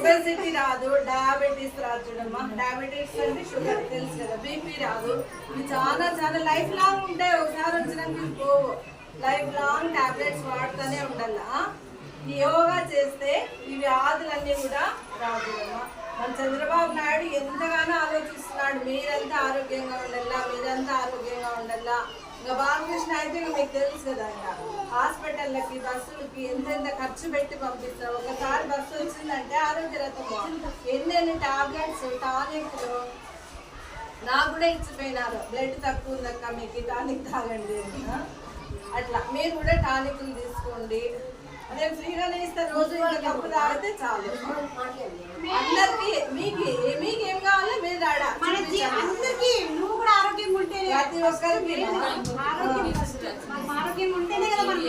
Obesity రాదు, diabetes రాదు. చూడమ్మా, డయాబెటీస్ అంటే షుగర్ తెలుసు కదా, బీపీ రాదు. ఇవి చాలా చాలా లైఫ్ లాంగ్ ఉంటాయి. ఒకసారి వచ్చినాక పోవు. లైఫ్ లాంగ్ టాబ్లెట్స్ వాడుతూనే ఉండాలా. ఈ యోగా చేస్తే ఈ వ్యాధులన్నీ కూడా రాదుమ్మా. మన చంద్రబాబు నాయుడు ఎంతగానో ఆలోచిస్తున్నాడు, మీరంతా ఆరోగ్యంగా ఉండాలా, మీరంతా ఆరోగ్యంగా ఉండాలా. ఇంకా బాలకృష్ణ అయితే మీకు తెలుసు కదా, ఇంకా హాస్పిటళ్ళకి బస్సులకి ఎంతెంత ఖర్చు పెట్టి పంపిస్తారు. ఒకసారి బస్సు వచ్చిందంటే ఆరోగ్య రథం ఎన్నెన్ని టాబ్లెట్స్ టానిక్లు నాకు కూడా ఇచ్చిపోయినారు. బ్లడ్ తక్కువ ఉందక్క మీకు టానిక్ తాగండి. అట్లా మీరు కూడా టానిక్లు తీసుకోండి. నేను ఫ్రీగానే ఇస్తాను. రోజు ఇంకా కప్పు తాగితే చాలు. అందరికి మీకేం కావాలో మీరు రాడా అందరికి. నువ్వు కూడా ఆరోగ్యంగా ఉంటే ప్రతి ఒక్కరికి ఆరోగ్యం ఉంటేనే కదా మనం